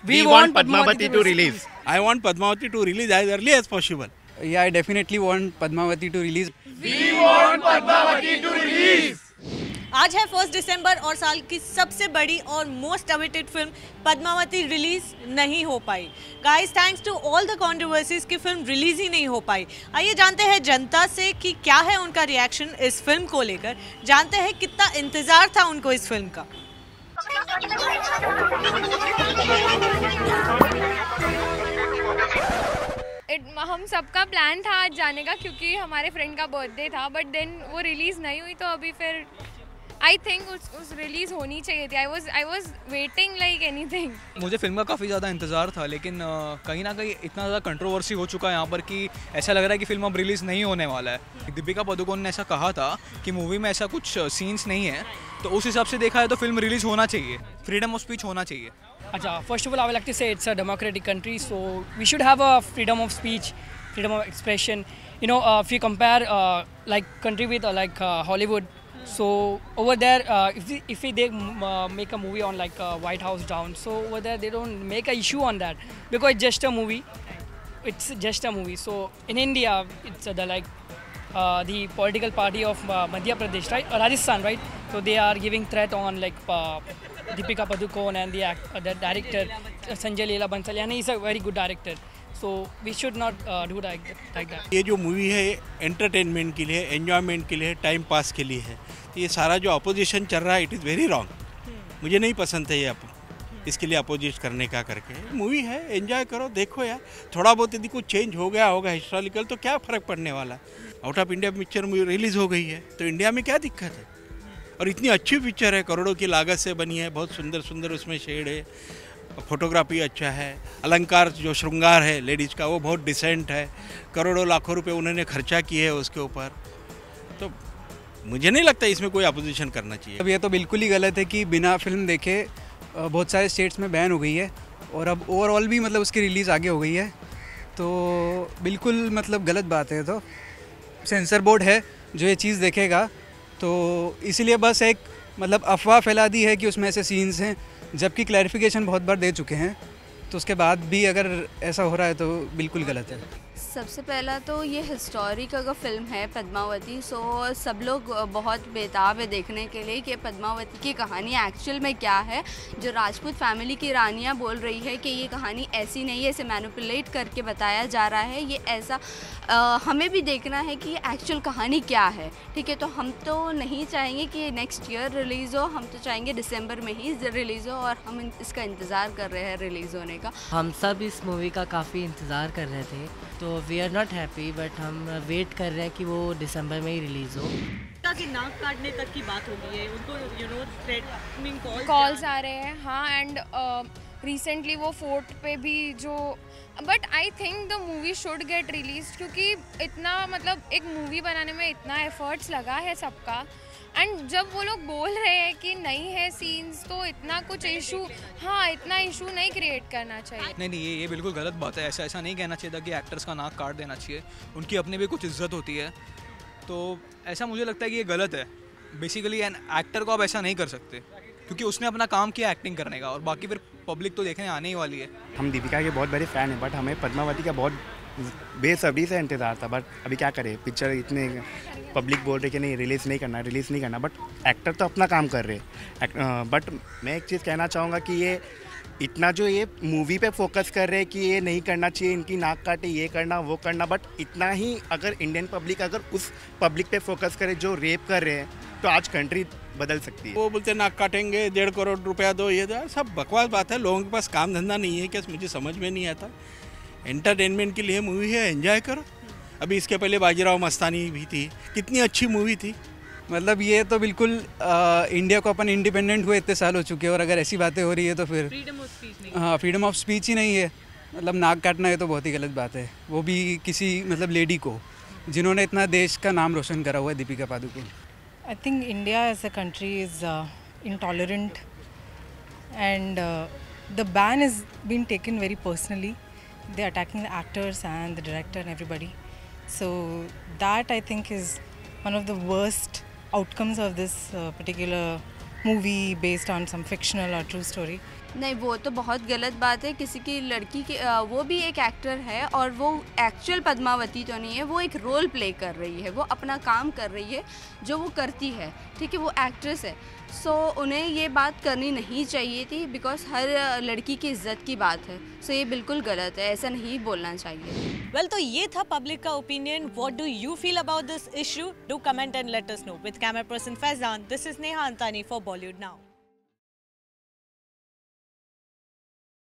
We want Padmavati to release. I want Padmavati to release as early as possible. Yeah, I definitely want Padmavati to release. We want Padmavati to release. आज है 1 दिसंबर और साल की सबसे बड़ी और most awaited film Padmavati release नहीं हो पाई। Guys, thanks to all the controversies की फिल्म रिलीज ही नहीं हो पाई। आइए जानते हैं जनता से कि क्या है उनका रिएक्शन इस फिल्म को लेकर, जानते हैं कितना इंतजार था उनको इस फिल्म का। हम सबका प्लान था आज जाने का क्योंकि हमारे फ्रेंड का बर्थडे था, बट देन वो रिलीज़ नहीं हुई, तो अभी फिर आई थिंक उस रिलीज़ होनी चाहिए थी। I was waiting like anything. मुझे फिल्म का काफ़ी ज़्यादा इंतज़ार था, लेकिन कहीं ना कहीं इतना ज़्यादा कंट्रोवर्सी हो चुका है यहाँ पर कि ऐसा लग रहा है कि फिल्म अब रिलीज़ नहीं होने वाला है। दीपिका पादुकोण ने ऐसा कहा था कि मूवी में ऐसा कुछ सीन्स नहीं है, तो उस हिसाब से देखा है तो फिल्म रिलीज़ होना चाहिए, फ्रीडम ऑफ स्पीच होना चाहिए। First of all, I would like to say it's a democratic country, so we should have a freedom of speech, freedom of expression. You know, if you compare like country with Hollywood, so over there, if they make a movie on like White House down, so over there they don't make a issue on that because it's just a movie. It's just a movie. So in India, it's the political party of Madhya Pradesh, right, or Rajasthan, right? So they are giving threat on like Deepika Padukone and the director Sanjay Leela Bansal, and he's a very good director. So we should not do like that. ये जो movie है entertainment के लिए, enjoyment के लिए, time pass के लिए है। ये सारा जो अपोजिशन चल रहा है, इट इज़ वेरी रॉन्ग। मुझे नहीं पसंद है ये इसके लिए अपोजिट करने का करके। मूवी है, एंजॉय करो, देखो यार। थोड़ा बहुत यदि कुछ चेंज हो गया होगा हिस्टोरिकल तो क्या फ़र्क पड़ने वाला है। Out of India picture movie release हो गई है तो इंडिया में क्या दिक्कत है। और इतनी अच्छी पिक्चर है, करोड़ों की लागत से बनी है, बहुत सुंदर सुंदर उसमें शेड है, फोटोग्राफी अच्छा है, अलंकार जो श्रृंगार है लेडीज़ का वो बहुत डिसेंट है, करोड़ों लाखों रुपए उन्होंने खर्चा किए है उसके ऊपर। तो मुझे नहीं लगता इसमें कोई अपोजिशन करना चाहिए। अब ये तो बिल्कुल ही गलत है कि बिना फिल्म देखे बहुत सारे स्टेट्स में बैन हो गई है और अब ओवरऑल भी मतलब उसकी रिलीज़ आगे हो गई है, तो बिल्कुल मतलब गलत बात है। तो सेंसर बोर्ड है जो ये चीज़ देखेगा, तो इसीलिए बस एक मतलब अफवाह फैला दी है कि उसमें ऐसे सीन्स हैं, जबकि क्लैरिफिकेशन बहुत बार दे चुके हैं, तो उसके बाद भी अगर ऐसा हो रहा है तो बिल्कुल गलत है। सबसे पहला तो ये हिस्टोरिक अगर फिल्म है पद्मावती, सो सब लोग बहुत बेताब है देखने के लिए कि पद्मावती की कहानी एक्चुअल में क्या है। जो राजपूत फैमिली की रानियाँ बोल रही है कि ये कहानी ऐसी नहीं है, इसे मैनिपुलेट करके बताया जा रहा है, ये ऐसा हमें भी देखना है कि एक्चुअल कहानी क्या है। ठीक है, तो हम तो नहीं चाहेंगे कि नेक्स्ट ईयर रिलीज़ हो, हम तो चाहेंगे दिसंबर में ही रिलीज़ हो और हम इसका इंतज़ार कर रहे हैं रिलीज़ होने का। हम सब इस मूवी का काफ़ी इंतज़ार कर रहे थे, तो we are not happy, but हम वेट कर रहे हैं कि वो दिसंबर में ही रिलीज़ हो। कि नाक काटने तक की बात हो गई है, उनको थ्रेटनिंग कॉल्स आ रहे हैं। हाँ, एंड रिसेंटली वो फोर्ट पे भी जो, but I think the movie should get release, क्योंकि इतना मतलब एक मूवी बनाने में इतना एफर्ट्स लगा है सबका, एंड जब वो लोग बोल रहे हैं कि नहीं है सीन्स, तो इतना कुछ इशू, हाँ इतना इशू नहीं क्रिएट करना चाहिए। नहीं, ये बिल्कुल गलत बात है। ऐसा नहीं कहना चाहिए था कि एक्टर्स का नाक काट देना चाहिए, उनकी अपनी भी कुछ इज्जत होती है, तो ऐसा मुझे लगता है कि ये गलत है। बेसिकली एन एक्टर को आप ऐसा नहीं कर सकते, क्योंकि उसने अपना काम किया एक्टिंग करने का, और बाकी फिर पब्लिक तो देखने आने ही वाली है। हम दीपिका के बहुत बड़े फ़ैन हैं, बट हमें पद्मावती का बहुत बेसब्री से इंतज़ार था, बट अभी क्या करें, पिक्चर इतने पब्लिक बोल रही कि नहीं रिलीज़ नहीं करना, बट एक्टर तो अपना काम कर रहे। बट मैं एक चीज़ कहना चाहूँगा कि ये इतना जो ये मूवी पे फोकस कर रहे हैं कि ये नहीं करना चाहिए, इनकी नाक काटे, ये करना वो करना, बट इतना ही अगर इंडियन पब्लिक अगर उस पब्लिक पे फोकस करे जो रेप कर रहे हैं, तो आज कंट्री बदल सकती है। वो बोलते नाक काटेंगे, 1.5 करोड़ रुपया दो, ये दो, सब बकवास बात है। लोगों के पास काम धंधा नहीं है क्या, मुझे समझ में नहीं आता। एंटरटेनमेंट के लिए मूवी है, एंजॉय करो। अभी इसके पहले बाजीराव मस्तानी भी थी, कितनी अच्छी मूवी थी। मतलब ये तो बिल्कुल इंडिया को अपन इंडिपेंडेंट हुए इतने साल हो चुके हैं, और अगर ऐसी बातें हो रही है तो फिर फ्रीडम ऑफ स्पीच ही नहीं है। मतलब नाक काटना है तो बहुत ही गलत बात है, वो भी किसी मतलब लेडी को, जिन्होंने इतना देश का नाम रोशन करा हुआ है, Deepika Padukone. I think India as a country is intolerant, and the ban has been taken very personally. They're attacking the actors and the director and everybody. So that I think is one of the worst outcomes of this particular movie based on some fictional or true story. नहीं, वो तो बहुत गलत बात है। किसी की लड़की की वो भी एक एक्टर है और वो एक्चुअल पद्मावती तो नहीं है, वो एक रोल प्ले कर रही है, वो अपना काम कर रही है जो वो करती है, ठीक है, वो एक्ट्रेस है। सो उन्हें ये बात करनी नहीं चाहिए थी, बिकॉज हर लड़की की इज्जत की बात है। सो ये बिल्कुल गलत है, ऐसा नहीं बोलना चाहिए। वेल, तो ये था पब्लिक का opinion. What do you feel about this issue? Do comment and let us know. With camera person Faizan, this is Neha Antani for Bollywood now.